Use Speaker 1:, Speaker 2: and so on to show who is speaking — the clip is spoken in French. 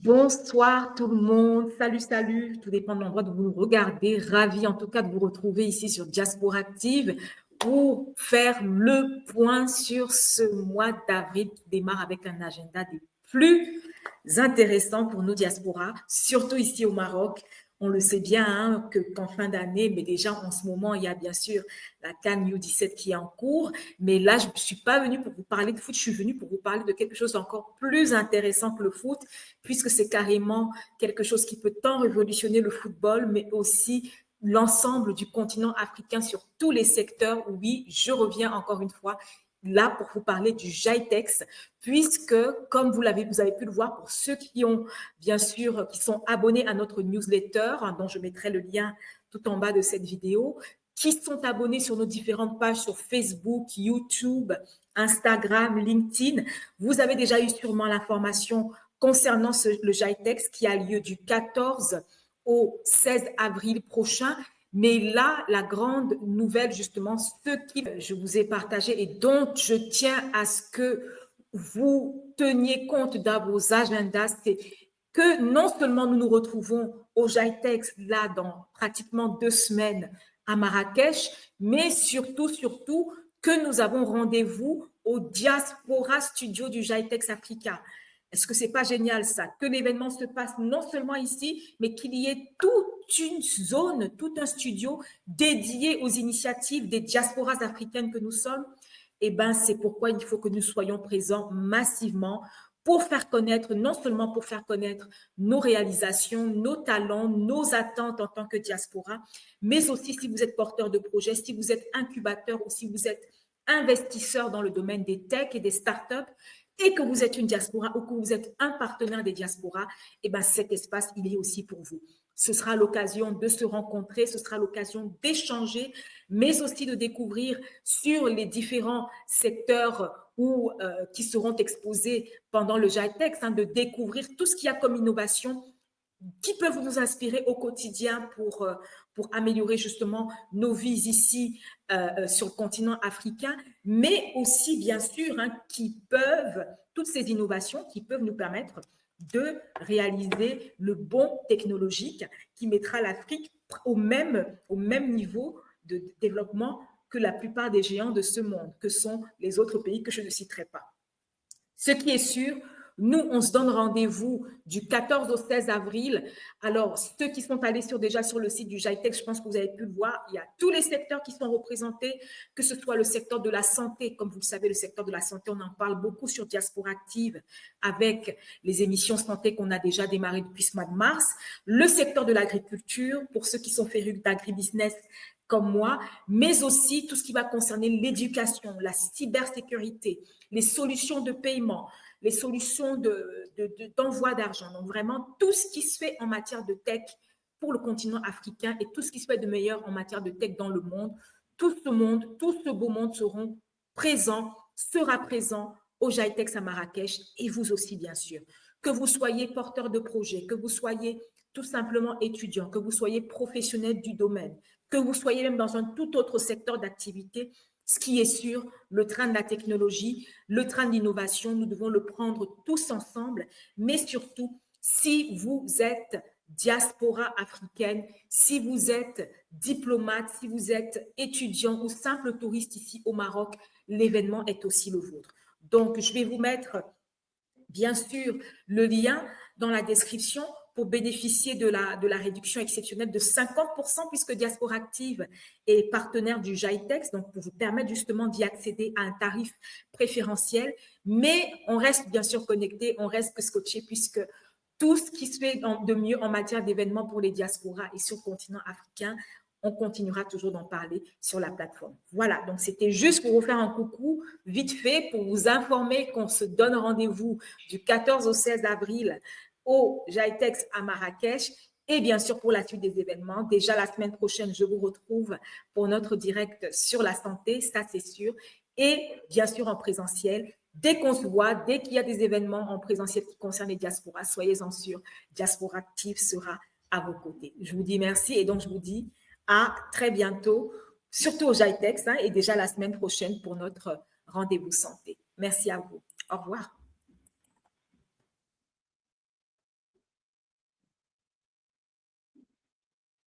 Speaker 1: Bonsoir tout le monde, salut, salut, tout dépend de l'endroit où vous nous regardez. Ravi en tout cas de vous retrouver ici sur Diaspora Active pour faire le point sur ce mois d'avril qui démarre avec un agenda des plus intéressants pour nos diasporas, surtout ici au Maroc. On le sait bien qu'en fin d'année, mais déjà en ce moment, il y a bien sûr la CAN U17 qui est en cours. Mais là, je ne suis pas venue pour vous parler de foot, je suis venue pour vous parler de quelque chose d'encore plus intéressant que le foot, puisque c'est carrément quelque chose qui peut tant révolutionner le football, mais aussi l'ensemble du continent africain sur tous les secteurs. Oui, je reviens encore une fois là pour vous parler du GITEX, puisque, comme vous avez pu le voir, pour ceux qui ont, bien sûr, qui sont abonnés à notre newsletter, dont je mettrai le lien tout en bas de cette vidéo, qui sont abonnés sur nos différentes pages sur Facebook, YouTube, Instagram, LinkedIn, vous avez déjà eu sûrement l'information concernant le GITEX qui a lieu du 14 au 16 avril prochain. Mais là, la grande nouvelle, justement, ce que je vous ai partagé et dont je tiens à ce que vous teniez compte dans vos agendas, c'est que non seulement nous nous retrouvons au GITEX, là, dans pratiquement 2 semaines à Marrakech, mais surtout, que nous avons rendez-vous au Diaspora Studio du GITEX Africa. Est-ce que c'est pas génial ça? Que l'événement se passe non seulement ici, mais qu'il y ait toute une zone, tout un studio dédié aux initiatives des diasporas africaines que nous sommes. Eh bien, c'est pourquoi il faut que nous soyons présents massivement pour faire connaître, non seulement pour faire connaître nos réalisations, nos talents, nos attentes en tant que diaspora, mais aussi si vous êtes porteur de projet, si vous êtes incubateur ou si vous êtes investisseur dans le domaine des tech et des startups, et que vous êtes une diaspora ou que vous êtes un partenaire des diasporas, eh bien, cet espace, il est aussi pour vous. Ce sera l'occasion de se rencontrer, ce sera l'occasion d'échanger, mais aussi de découvrir sur les différents secteurs qui seront exposés pendant le GITEX, de découvrir tout ce qu'il y a comme innovation qui peuvent nous inspirer au quotidien pour améliorer justement nos vies ici sur le continent africain, mais aussi bien sûr toutes ces innovations qui peuvent nous permettre de réaliser le bond technologique qui mettra l'Afrique au même niveau de développement que la plupart des géants de ce monde, que sont les autres pays que je ne citerai pas. Ce qui est sûr, nous, on se donne rendez-vous du 14 au 16 avril. Alors, ceux qui sont allés déjà sur le site du GITEX, je pense que vous avez pu le voir, il y a tous les secteurs qui sont représentés, que ce soit le secteur de la santé. Comme vous le savez, le secteur de la santé, on en parle beaucoup sur Diaspora Active avec les émissions santé qu'on a déjà démarrées depuis ce mois de mars. Le secteur de l'agriculture, pour ceux qui sont férus d'agribusiness, comme moi, mais aussi tout ce qui va concerner l'éducation, la cybersécurité, les solutions de paiement, les solutions d'envoi d'argent. Donc, vraiment, tout ce qui se fait en matière de tech pour le continent africain et tout ce qui se fait de meilleur en matière de tech dans le monde, tout ce beau monde sera présent au GITEX à Marrakech et vous aussi, bien sûr. Que vous soyez porteur de projet, que vous soyez tout simplement étudiant, que vous soyez professionnel du domaine, que vous soyez même dans un tout autre secteur d'activité, ce qui est sûr, le train de la technologie, le train de l'innovation, nous devons le prendre tous ensemble, mais surtout, si vous êtes diaspora africaine, si vous êtes diplomate, si vous êtes étudiant ou simple touriste ici au Maroc, l'événement est aussi le vôtre. Donc, je vais vous mettre, bien sûr, le lien dans la description pour bénéficier de la réduction exceptionnelle de 50% puisque Diaspora Active est partenaire du GITEX, donc pour vous permettre justement d'y accéder à un tarif préférentiel. Mais on reste bien sûr connecté, on reste scotché puisque tout ce qui se fait de mieux en matière d'événements pour les diasporas et sur le continent africain, on continuera toujours d'en parler sur la plateforme. Voilà, donc c'était juste pour vous faire un coucou vite fait, pour vous informer qu'on se donne rendez-vous du 14 au 16 avril au GITEX à Marrakech. Et bien sûr, pour la suite des événements, déjà la semaine prochaine, je vous retrouve pour notre direct sur la santé, ça c'est sûr. Et bien sûr, en présentiel, dès qu'on se voit, dès qu'il y a des événements en présentiel qui concernent les diasporas, soyez-en sûrs, Diaspora Active sera à vos côtés. Je vous dis merci et donc je vous dis à très bientôt, surtout au GITEX et déjà la semaine prochaine pour notre rendez-vous santé. Merci à vous. Au revoir.